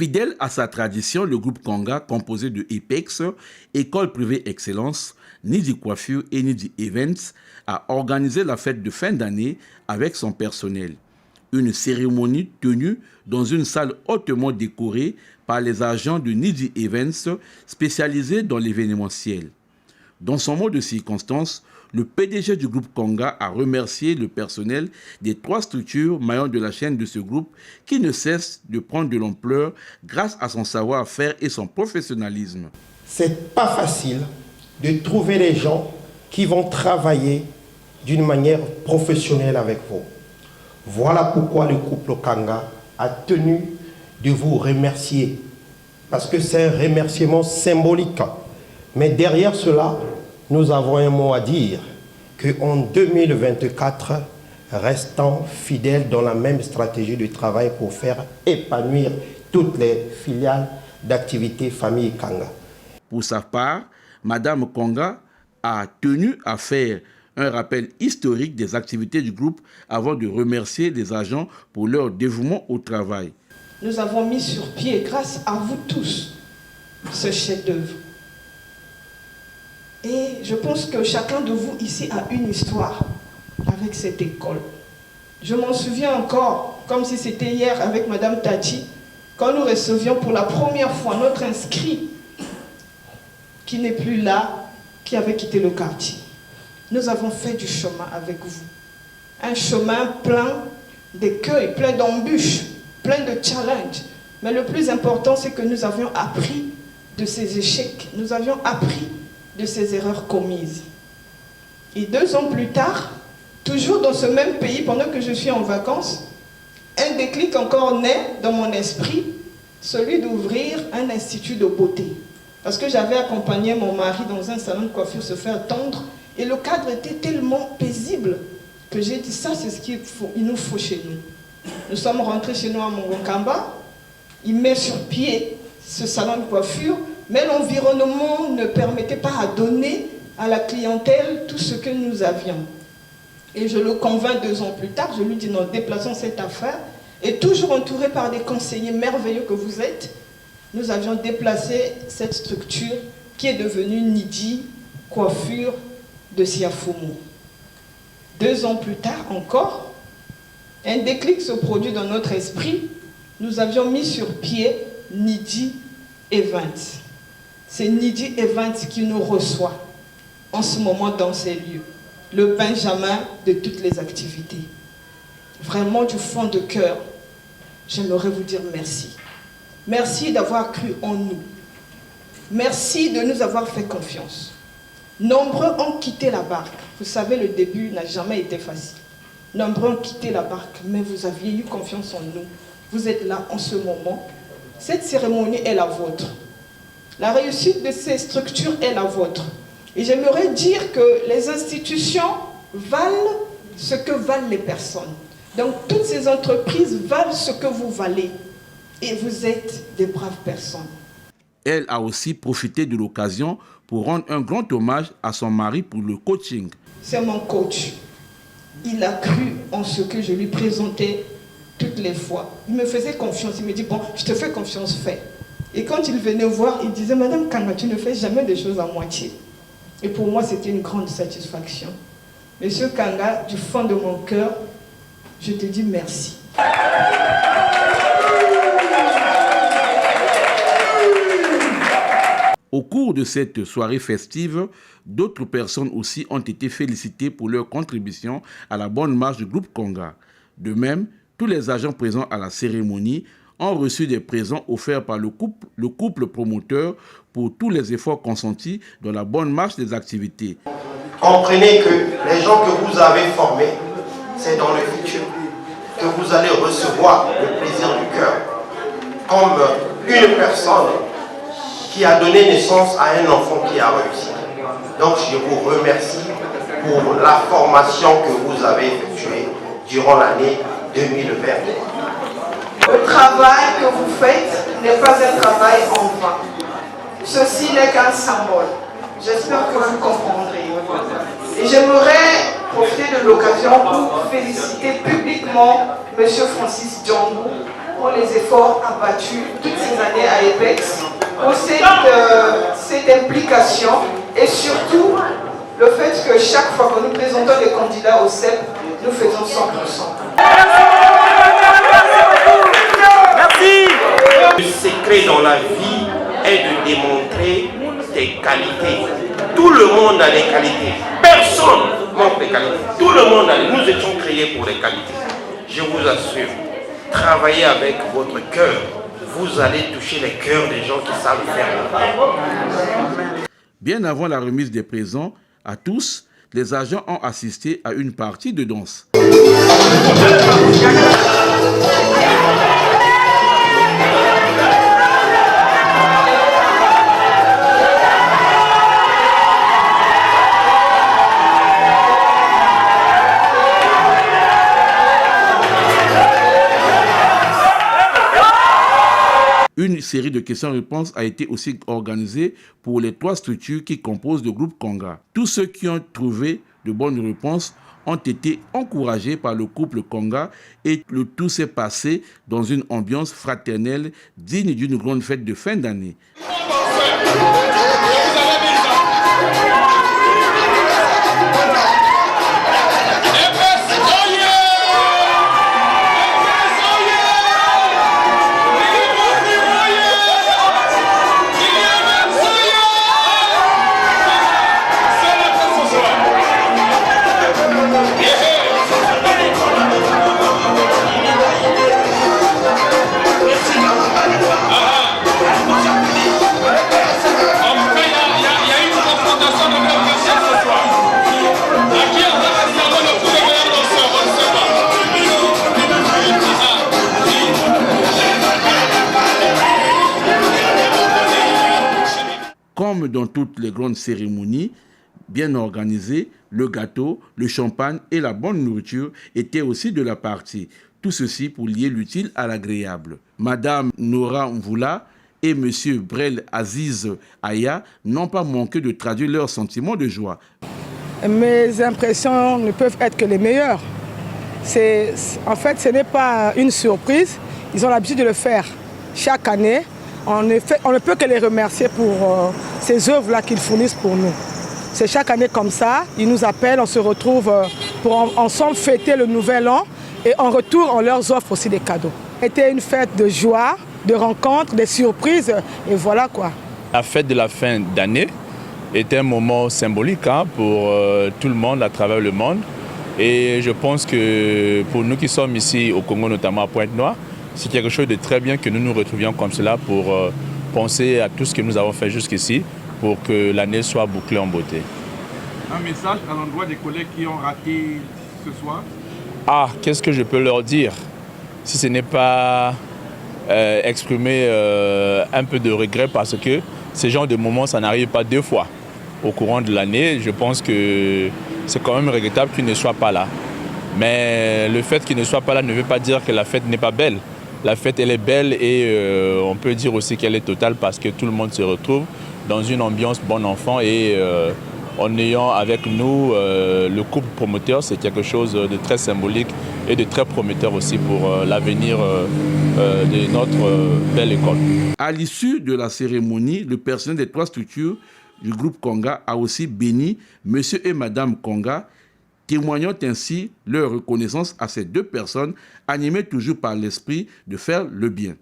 Fidèle à sa tradition, le groupe Konga, composé de EPEX, École Privée Excellence, Nidi Coiffure et Nidi Events, a organisé la fête de fin d'année avec son personnel. Une cérémonie tenue dans une salle hautement décorée par les agents de Nidi Events spécialisés dans l'événementiel. Dans son mot de circonstance, le PDG du groupe Konga a remercié le personnel des 3 structures maillons de la chaîne de ce groupe qui ne cesse de prendre de l'ampleur grâce à son savoir-faire et son professionnalisme. C'est pas facile de trouver les gens qui vont travailler d'une manière professionnelle avec vous. Voilà pourquoi le couple Konga a tenu de vous remercier, parce que c'est un remerciement symbolique. Mais derrière cela, nous avons un mot à dire, qu'en 2024, restons fidèles dans la même stratégie de travail pour faire épanouir toutes les filiales d'activité famille Konga. Pour sa part, Madame Konga a tenu à faire un rappel historique des activités du groupe avant de remercier les agents pour leur dévouement au travail. Nous avons mis sur pied, grâce à vous tous, ce chef-d'œuvre. Et je pense que chacun de vous ici a une histoire avec cette école. Je m'en souviens encore, comme si c'était hier avec Madame Tati, quand nous recevions pour la première fois notre inscrit, qui n'est plus là, qui avait quitté le quartier. Nous avons fait du chemin avec vous. Un chemin plein d'écueils, plein d'embûches, plein de challenges. Mais le plus important, c'est que nous avions appris de ces échecs. Nous avions appris de ces erreurs commises. Et 2 ans plus tard, toujours dans ce même pays, pendant que je suis en vacances, un déclic encore naît dans mon esprit, celui d'ouvrir un institut de beauté. Parce que j'avais accompagné mon mari dans un salon de coiffure se faire tondre, et le cadre était tellement paisible que j'ai dit, ça c'est ce qu'il nous faut chez nous. Nous sommes rentrés chez nous à Mongonkamba, il met sur pied ce salon de coiffure, mais l'environnement ne permettait pas à donner à la clientèle tout ce que nous avions. Et je le convainc 2 ans plus tard, je lui dis, non, déplaçons cette affaire. Et toujours entouré par des conseillers merveilleux que vous êtes, nous avions déplacé cette structure qui est devenue Nidi Coiffure de Siafumu. 2 ans plus tard encore, un déclic se produit dans notre esprit. Nous avions mis sur pied Nidi Events. C'est Nidi Events qui nous reçoit en ce moment dans ces lieux. Le Benjamin de toutes les activités. Vraiment du fond de cœur, j'aimerais vous dire merci. Merci d'avoir cru en nous. Merci de nous avoir fait confiance. Nombreux ont quitté la barque. Vous savez, le début n'a jamais été facile. Nombreux ont quitté la barque, mais vous aviez eu confiance en nous. Vous êtes là en ce moment. Cette cérémonie est la vôtre. La réussite de ces structures est la vôtre. Et j'aimerais dire que les institutions valent ce que valent les personnes. Donc toutes ces entreprises valent ce que vous valez. Et vous êtes des braves personnes. Elle a aussi profité de l'occasion pour rendre un grand hommage à son mari pour le coaching. C'est mon coach. Il a cru en ce que je lui présentais toutes les fois. Il me faisait confiance. Il me dit, bon, je te fais confiance, fais. Et quand il venait voir, il disait, Madame Konga, tu ne fais jamais des choses à moitié. Et pour moi, c'était une grande satisfaction. Monsieur Konga, du fond de mon cœur, je te dis merci. Au cours de cette soirée festive, d'autres personnes aussi ont été félicitées pour leur contribution à la bonne marche du groupe Konga. De même, tous les agents présents à la cérémonie ont reçu des présents offerts par le couple promoteur pour tous les efforts consentis dans la bonne marche des activités. Comprenez que les gens que vous avez formés, c'est dans le futur que vous allez recevoir le plaisir du cœur. Comme une personne qui a donné naissance à un enfant qui a réussi. Donc je vous remercie pour la formation que vous avez effectuée durant l'année 2023. Le travail que vous faites n'est pas un travail en vain. Ceci n'est qu'un symbole. J'espère que vous comprendrez. Et j'aimerais profiter de l'occasion pour féliciter publiquement M. Francis Django pour les efforts abattus toutes ces années à EPEX, pour cette implication et surtout le fait que chaque fois que nous présentons des candidats au CEP, nous faisons 100%. Merci. Le secret dans la vie est de démontrer tes qualités. Tout le monde a des qualités. Personne manque de qualités. Tout le monde a des. Nous étions créés pour les qualités. Je vous assure, travaillez avec votre cœur. Vous allez toucher les cœurs des gens qui savent faire. Bien avant la remise des présents à tous, les agents ont assisté à une partie de danse. Une série de questions-réponses a été aussi organisée pour les 3 structures qui composent le groupe Konga. Tous ceux qui ont trouvé de bonnes réponses ont été encouragés par le couple Konga et le tout s'est passé dans une ambiance fraternelle digne d'une grande fête de fin d'année. Comme dans toutes les grandes cérémonies, bien organisées, le gâteau, le champagne et la bonne nourriture étaient aussi de la partie. Tout ceci pour lier l'utile à l'agréable. Madame Nora Mvoula et Monsieur Brel Aziz Aya n'ont pas manqué de traduire leurs sentiments de joie. Mes impressions ne peuvent être que les meilleures. En fait, ce n'est pas une surprise. Ils ont l'habitude de le faire chaque année. On ne peut que les remercier pour ces œuvres-là qu'ils fournissent pour nous. C'est chaque année comme ça, ils nous appellent, on se retrouve pour ensemble fêter le nouvel an et en retour, on leur offre aussi des cadeaux. C'était une fête de joie, de rencontres, des surprises et voilà quoi. La fête de la fin d'année était un moment symbolique pour tout le monde à travers le monde. Et je pense que pour nous qui sommes ici au Congo, notamment à Pointe-Noire, c'est quelque chose de très bien que nous nous retrouvions comme cela pour penser à tout ce que nous avons fait jusqu'ici pour que l'année soit bouclée en beauté. Un message à l'endroit des collègues qui ont raté ce soir? Qu'est-ce que je peux leur dire? Si ce n'est pas exprimer un peu de regret parce que ce genre de moments, ça n'arrive pas 2 fois au courant de l'année. Je pense que c'est quand même regrettable qu'il ne soit pas là. Mais le fait qu'il ne soit pas là ne veut pas dire que la fête n'est pas belle. La fête, elle est belle et on peut dire aussi qu'elle est totale parce que tout le monde se retrouve dans une ambiance bon enfant et en ayant avec nous le couple promoteur, c'est quelque chose de très symbolique et de très prometteur aussi pour l'avenir de notre belle école. À l'issue de la cérémonie, le personnel des 3 structures du groupe Konga a aussi béni Monsieur et Madame Konga, témoignant ainsi leur reconnaissance à ces 2 personnes animées toujours par l'esprit de faire le bien.